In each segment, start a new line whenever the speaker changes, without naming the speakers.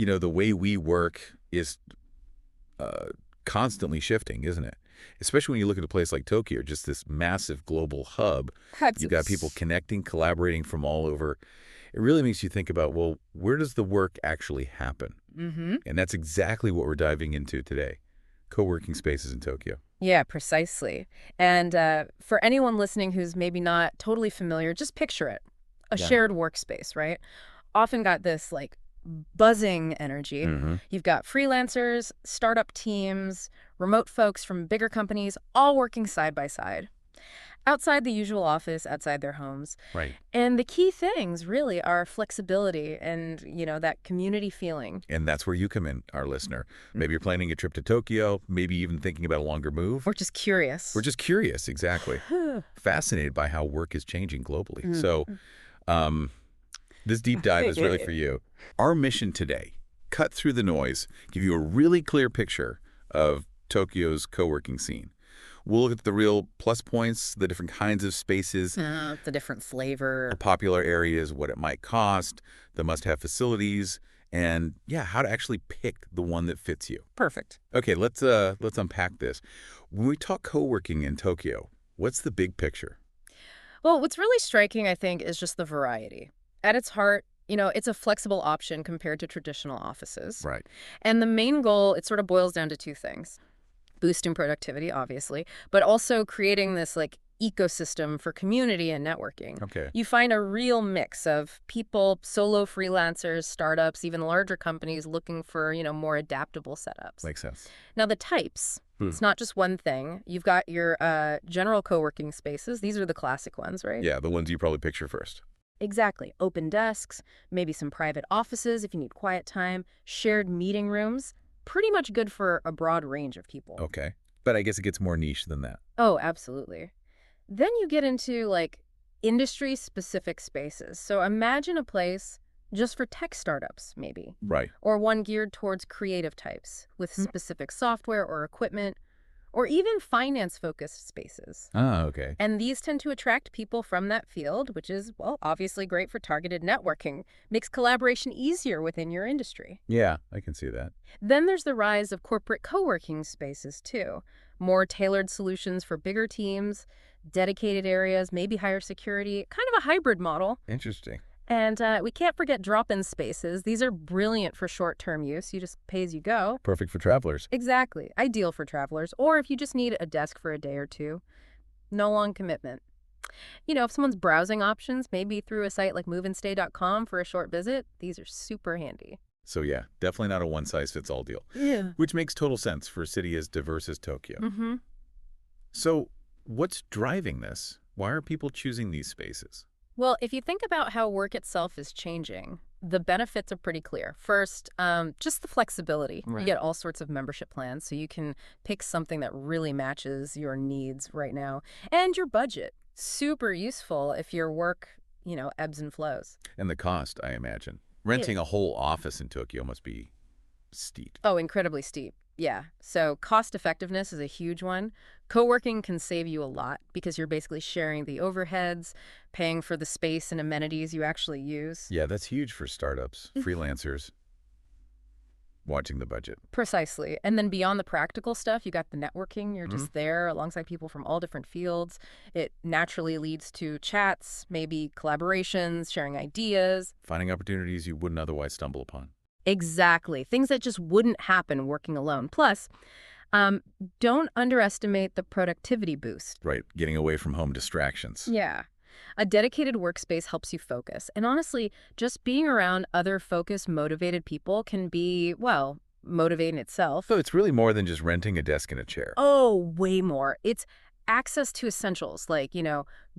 the way we work is constantly shifting, isn't it? Especially when you look at a place like Tokyo, just this massive global hub. You've got people connecting, collaborating from all over. It really makes you think about, well, where does the work actually happen? And that's exactly what we're diving into today. Co-working spaces in Tokyo.
Yeah, precisely. And for anyone listening who's maybe not totally familiar, just picture it. A shared workspace, right? Often got this like buzzing energy. You've got freelancers, startup teams, remote folks from bigger companies, all working side by side. Outside the usual office, outside their homes.
Right.
And the key things really are flexibility and, that community feeling.
And that's where you come in, our listener. Maybe you're planning a trip to Tokyo, maybe even thinking about a longer move.
Or just curious.
We're just curious, exactly. Fascinated by how work is changing globally. So this deep dive is really for you. Our mission today, cut through the noise, give you a really clear picture of Tokyo's co-working scene. We'll look at the real plus points, the different kinds of spaces.
The different flavor.
The popular areas, what it might cost, the must-have facilities, and, how to actually pick the one that fits you.
Perfect.
Okay, let's unpack this. When we talk co-working in Tokyo, what's the big picture?
Well, what's really striking, I think, is just the variety. At its heart, it's a flexible option compared to traditional offices.
Right.
And the main goal, it sort of boils down to two things. Boosting productivity, obviously, but also creating this ecosystem for community and networking.
Okay.
You find a real mix of people, solo freelancers, startups, even larger companies looking for, more adaptable setups.
Makes sense.
Now, the types, it's not just one thing. You've got your general co-working spaces. These are the classic ones, right?
Yeah, the ones you probably picture first.
Exactly. Open desks, maybe some private offices if you need quiet time, shared meeting rooms. Pretty much good for a broad range of people.
Okay. But I guess it gets more niche than that.
Oh, absolutely. Then you get into industry-specific spaces. So imagine a place just for tech startups, maybe.
Right.
Or one geared towards creative types with specific software or equipment, or even finance-focused spaces.
Ah, okay.
And these tend to attract people from that field, which is, obviously great for targeted networking. Makes collaboration easier within your industry.
Yeah, I can see that.
Then there's the rise of corporate co-working spaces, too. More tailored solutions for bigger teams, dedicated areas, maybe higher security, kind of a hybrid model.
Interesting.
And we can't forget drop-in spaces. These are brilliant for short-term use. You just pay as you go.
Perfect for travelers.
Exactly. Ideal for travelers. Or if you just need a desk for a day or two. No long commitment. If someone's browsing options, maybe through a site like moveandstay.com for a short visit, these are super handy.
So yeah, definitely not a one-size-fits-all deal.
Yeah.
Which makes total sense for a city as diverse as Tokyo. So what's driving this? Why are people choosing these spaces?
Well, if you think about how work itself is changing, the benefits are pretty clear. First, just the flexibility.
Right.
You get all sorts of membership plans, so you can pick something that really matches your needs right now. And your budget. Super useful if your work, ebbs and flows.
And the cost, I imagine. Renting a whole office in Tokyo must be steep.
Oh, incredibly steep. Yeah. So cost effectiveness is a huge one. Co-working can save you a lot because you're basically sharing the overheads, paying for the space and amenities you actually use.
Yeah, that's huge for startups, freelancers, watching the budget.
Precisely. And then beyond the practical stuff, you got the networking. You're just there alongside people from all different fields. It naturally leads to chats, maybe collaborations, sharing ideas.
Finding opportunities you wouldn't otherwise stumble upon.
Exactly. Things that just wouldn't happen working alone. Plus, don't underestimate the productivity boost.
Right, getting away from home distractions.
Yeah. A dedicated workspace helps you focus. And honestly, just being around other focused, motivated people can be, motivating itself.
So it's really more than just renting a desk and a chair.
Oh, way more. It's access to essentials like,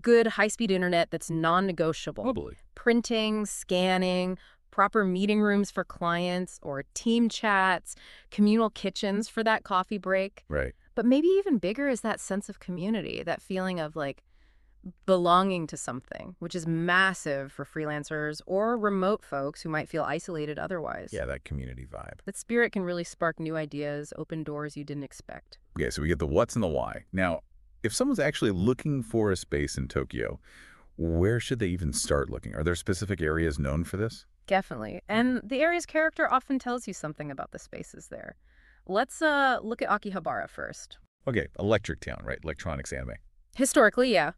good high-speed internet that's non-negotiable.
Totally.
Printing, scanning, proper meeting rooms for clients or team chats, communal kitchens for that coffee break.
Right.
But maybe even bigger is that sense of community, that feeling of belonging to something, which is massive for freelancers or remote folks who might feel isolated otherwise.
Yeah, that community vibe.
That spirit can really spark new ideas, open doors you didn't expect.
Okay, so we get the what's and the why. Now, if someone's actually looking for a space in Tokyo, where should they even start looking? Are there specific areas known for this?
Definitely. And the area's character often tells you something about the spaces there. Let's look at Akihabara first.
Okay, Electric Town, right? Electronics anime.
Historically, yeah.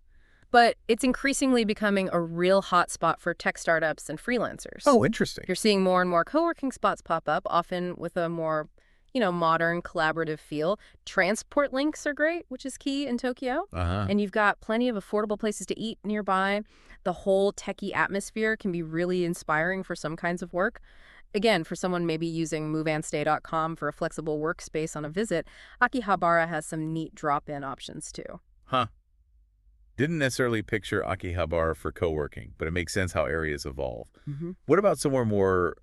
But it's increasingly becoming a real hotspot for tech startups and freelancers.
Oh, interesting.
You're seeing more and more co-working spots pop up, often with a more, modern, collaborative feel. Transport links are great, which is key in Tokyo. And you've got plenty of affordable places to eat nearby. The whole techie atmosphere can be really inspiring for some kinds of work. Again, for someone maybe using moveandstay.com for a flexible workspace on a visit, Akihabara has some neat drop-in options too.
Huh. Didn't necessarily picture Akihabara for co-working, but it makes sense how areas evolve. What about somewhere more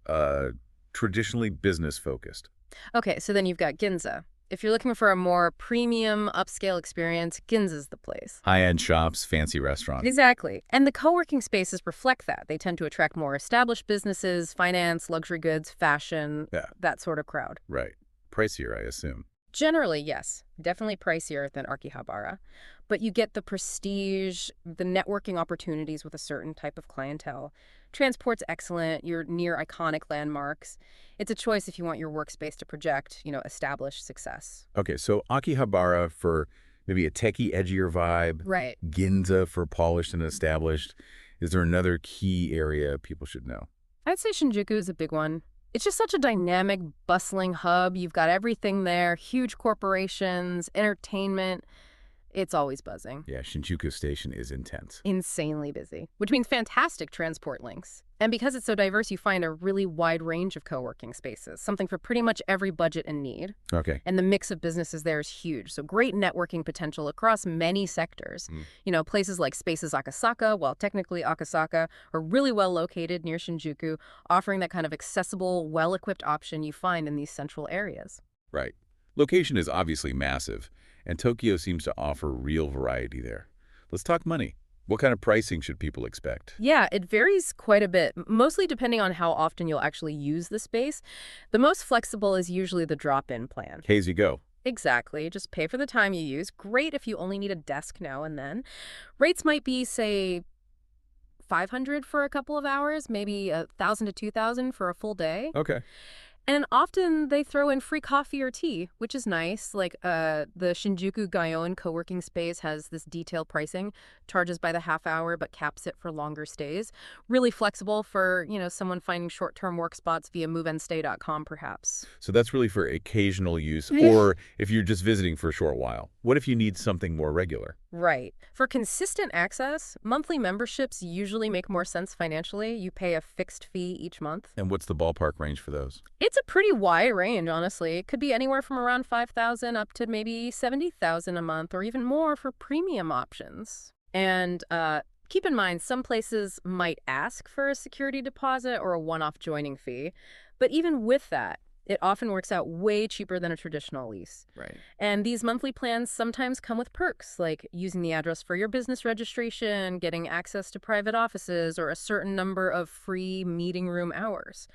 traditionally business-focused?
Okay, so then you've got Ginza. If you're looking for a more premium, upscale experience, Ginza's the place.
High-end shops, fancy restaurants.
Exactly. And the co-working spaces reflect that. They tend to attract more established businesses, finance, luxury goods, fashion, that sort of crowd.
Right. Pricier, I assume.
Generally, yes. Definitely pricier than Akihabara. But you get the prestige, the networking opportunities with a certain type of clientele. Transport's excellent. You're near iconic landmarks. It's a choice if you want your workspace to project, established success.
Okay, so Akihabara for maybe a techie, edgier vibe.
Right.
Ginza for polished and established. Is there another key area people should know?
I'd say Shinjuku is a big one. It's just such a dynamic, bustling hub. You've got everything there, huge corporations, entertainment. It's always buzzing.
Yeah, Shinjuku Station is intense.
Insanely busy, which means fantastic transport links. And because it's so diverse, you find a really wide range of co-working spaces, something for pretty much every budget and need.
Okay.
And the mix of businesses there is huge, so great networking potential across many sectors. Places like Spaces Akasaka, while technically Akasaka, are really well located near Shinjuku, offering that kind of accessible, well-equipped option you find in these central areas.
Right. Location is obviously massive, and Tokyo seems to offer real variety there. Let's talk money. What kind of pricing should people expect?
Yeah, it varies quite a bit, mostly depending on how often you'll actually use the space. The most flexible is usually the drop-in plan.
Pay as you go.
Exactly. Just pay for the time you use. Great if you only need a desk now and then. Rates might be, say, $500 for a couple of hours, maybe $1,000 to $2,000 for a full day.
Okay.
And often they throw in free coffee or tea, which is nice. Like the Shinjuku Gaon co-working space has this detailed pricing, charges by the half hour, but caps it for longer stays. Really flexible for, someone finding short-term work spots via moveandstay.com, perhaps.
So that's really for occasional use, or if you're just visiting for a short while. What if you need something more regular?
Right. For consistent access, monthly memberships usually make more sense financially. You pay a fixed fee each month.
And what's the ballpark range for those?
It's a pretty wide range, honestly. It could be anywhere from around $5,000 up to maybe $70,000 a month, or even more for premium options. And keep in mind, some places might ask for a security deposit or a one-off joining fee. But even with that, it often works out way cheaper than a traditional lease.
Right.
And these monthly plans sometimes come with perks, like using the address for your business registration, getting access to private offices, or a certain number of free meeting room hours.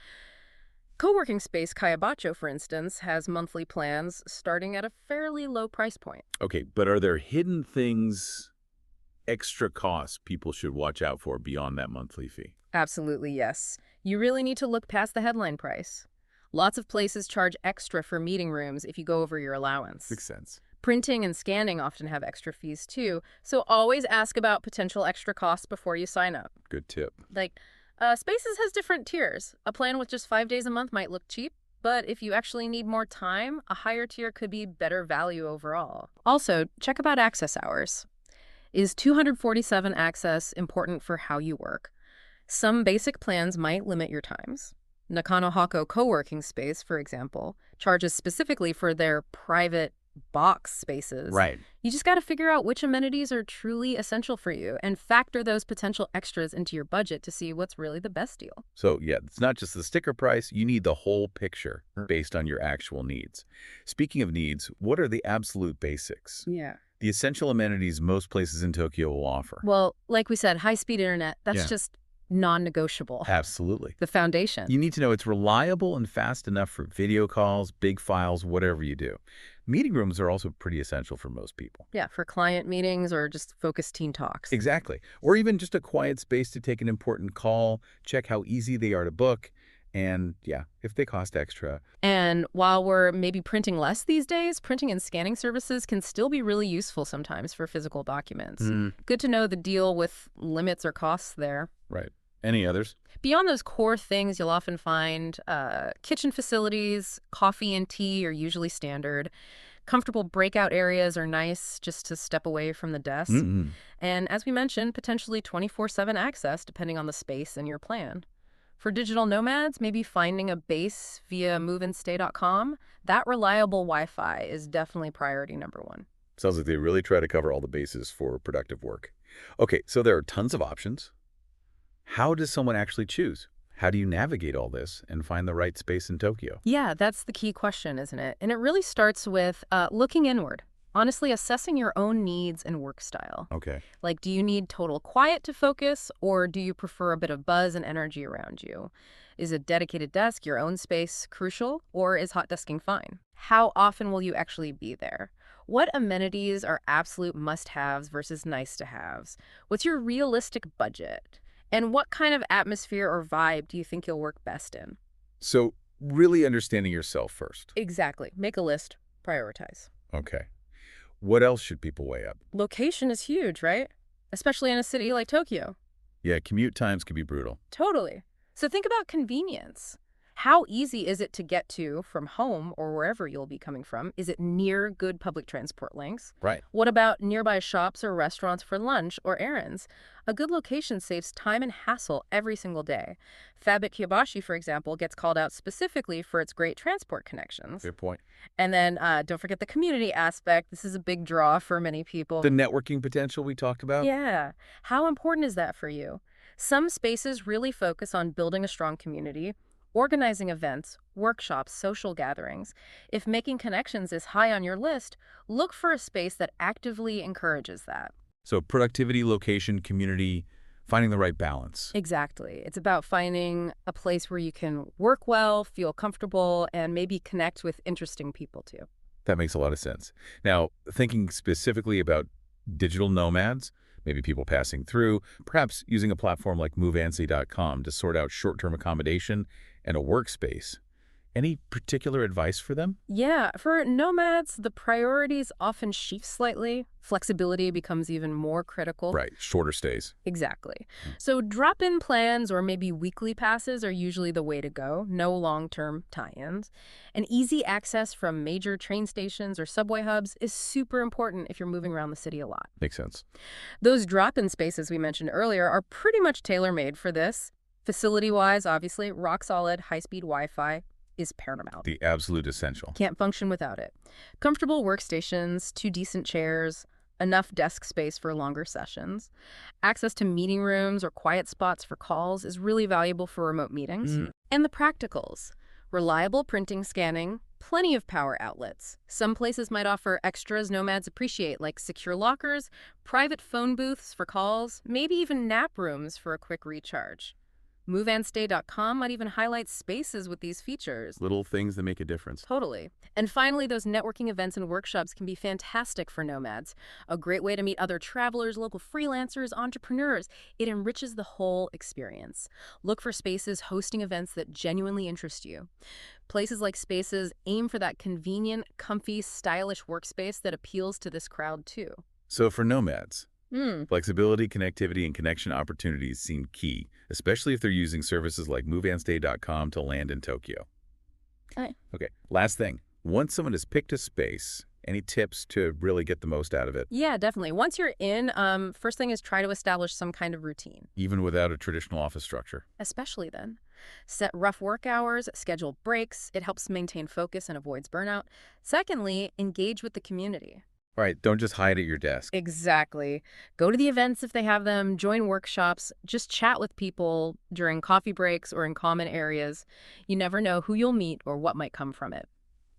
Co-working space Kayabacho, for instance, has monthly plans starting at a fairly low price point.
Okay, but are there hidden things, extra costs people should watch out for beyond that monthly fee?
Absolutely, yes. You really need to look past the headline price. Lots of places charge extra for meeting rooms if you go over your allowance.
Makes sense.
Printing and scanning often have extra fees too, so always ask about potential extra costs before you sign up.
Good tip.
Spaces has different tiers. A plan with just 5 days a month might look cheap, but if you actually need more time, a higher tier could be better value overall. Also, check about access hours. Is 247 access important for how you work? Some basic plans might limit your times. Nakano Hako co-working space, for example, charges specifically for their private box spaces.
Right.
You just got to figure out which amenities are truly essential for you and factor those potential extras into your budget to see what's really the best deal.
So, yeah, it's not just the sticker price. You need the whole picture based on your actual needs. Speaking of needs, what are the absolute basics?
Yeah.
The essential amenities most places in Tokyo will offer.
Well, like we said, high-speed internet, that's just non-negotiable.
Absolutely.
The foundation.
You need to know it's reliable and fast enough for video calls, big files, whatever you do. Meeting rooms are also pretty essential for most people.
Yeah, for client meetings or just focused team talks.
Exactly. Or even just a quiet space to take an important call, check how easy they are to book, and yeah, if they cost extra.
And while we're maybe printing less these days, printing and scanning services can still be really useful sometimes for physical documents. Good to know the deal with limits or costs there.
Right. Any others?
Beyond those core things, you'll often find kitchen facilities, coffee and tea are usually standard. Comfortable breakout areas are nice just to step away from the desk. And as we mentioned, potentially 24/7 access depending on the space and your plan. For digital nomads, maybe finding a base via moveandstay.com, that reliable Wi-Fi is definitely priority number one.
Sounds like they really try to cover all the bases for productive work. Okay, so there are tons of options. How does someone actually choose? How do you navigate all this and find the right space in Tokyo?
Yeah, that's the key question, isn't it? And it really starts with looking inward. Honestly, assessing your own needs and work style.
Okay.
Like, do you need total quiet to focus, or do you prefer a bit of buzz and energy around you? Is a dedicated desk, your own space, crucial, or is hot desking fine? How often will you actually be there? What amenities are absolute must-haves versus nice-to-haves? What's your realistic budget? And what kind of atmosphere or vibe do you think you'll work best in?
So really understanding yourself first.
Exactly. Make a list. Prioritize.
Okay. What else should people weigh up?
Location is huge, right? Especially in a city like Tokyo.
Yeah, commute times can be brutal.
Totally. So think about convenience. How easy is it to get to from home or wherever you'll be coming from? Is it near good public transport links?
Right.
What about nearby shops or restaurants for lunch or errands? A good location saves time and hassle every single day. Akihabara, for example, gets called out specifically for its great transport connections.
Fair point.
And then don't forget the community aspect. This is a big draw for many people.
The networking potential we talked about?
Yeah. How important is that for you? Some spaces really focus on building a strong community, organizing events, workshops, social gatherings. If making connections is high on your list, look for a space that actively encourages that.
So productivity, location, community, finding the right balance.
Exactly. It's about finding a place where you can work well, feel comfortable, and maybe connect with interesting people too.
That makes a lot of sense. Now, thinking specifically about digital nomads, maybe people passing through, perhaps using a platform like moveandstay.com to sort out short-term accommodation and a workspace. Any particular advice for them?
Yeah, for nomads, the priorities often shift slightly. Flexibility becomes even more critical.
Right, shorter stays.
Exactly. So drop-in plans or maybe weekly passes are usually the way to go. No long-term tie-ins. And easy access from major train stations or subway hubs is super important if you're moving around the city a lot.
Makes sense.
Those drop-in spaces we mentioned earlier are pretty much tailor-made for this. Facility-wise, obviously, rock-solid, high-speed Wi-Fi is paramount.
The absolute essential.
Can't function without it. Comfortable workstations, 2 decent chairs, enough desk space for longer sessions. Access to meeting rooms or quiet spots for calls is really valuable for remote meetings. And the practicals. Reliable printing, scanning, plenty of power outlets. Some places might offer extras nomads appreciate, like secure lockers, private phone booths for calls, maybe even nap rooms for a quick recharge. MoveAndStay.com might even highlight spaces with these features.
Little things that make a difference.
Totally. And finally, those networking events and workshops can be fantastic for nomads. A great way to meet other travelers, local freelancers, entrepreneurs. It enriches the whole experience. Look for spaces hosting events that genuinely interest you. Places like Spaces aim for that convenient, comfy, stylish workspace that appeals to this crowd too.
So for nomads, flexibility, connectivity, and connection opportunities seem key, especially if they're using services like moveandstay.com to land in Tokyo. Okay, last thing. Once someone has picked a space, any tips to really get the most out of it?
Yeah, definitely. Once you're in, first thing is try to establish some kind of routine.
Even without a traditional office structure?
Especially then. Set rough work hours, schedule breaks. It helps maintain focus and avoids burnout. Secondly, engage with the community.
Right, don't just hide at your desk.
Exactly. Go to the events if they have them, join workshops, just chat with people during coffee breaks or in common areas. You never know who you'll meet or what might come from it.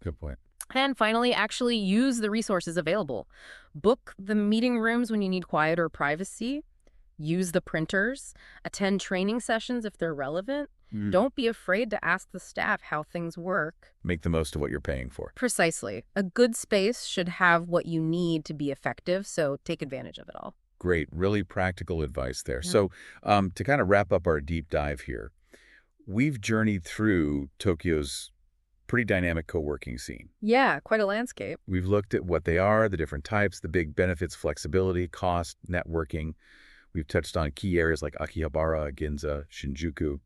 Good point.
And finally, actually use the resources available. Book the meeting rooms when you need quiet or privacy. use the printers, attend training sessions if they're relevant. Don't be afraid to ask the staff how things work.
Make the most of what you're paying for.
Precisely. A good space should have what you need to be effective, so take advantage of it all.
Great. Really practical advice there.
Yeah.
So to kind of wrap up our deep dive here, we've journeyed through Tokyo's pretty dynamic co-working scene.
Yeah, quite a landscape.
We've looked at what they are, the different types, the big benefits, flexibility, cost, networking. We've touched on key areas like Akihabara, Ginza, Shinjuku,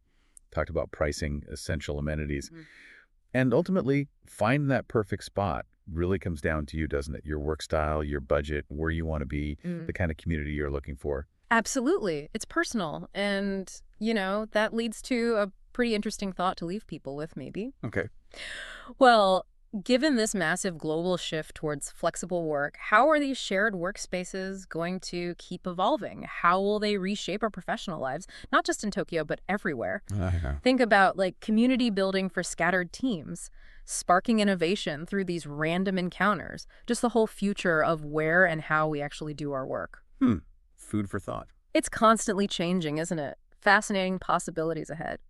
talked about pricing, essential amenities. And ultimately, finding that perfect spot really comes down to you, doesn't it? Your work style, your budget, where you want to be, the kind of community you're looking for.
Absolutely. It's personal. And, that leads to a pretty interesting thought to leave people with, maybe.
Okay.
Well, given this massive global shift towards flexible work, how are these shared workspaces going to keep evolving? How will they reshape our professional lives, not just in Tokyo, but everywhere? Think about community building for scattered teams, sparking innovation through these random encounters, just the whole future of where and how we actually do our work.
Food for thought.
It's constantly changing, isn't it? Fascinating possibilities ahead.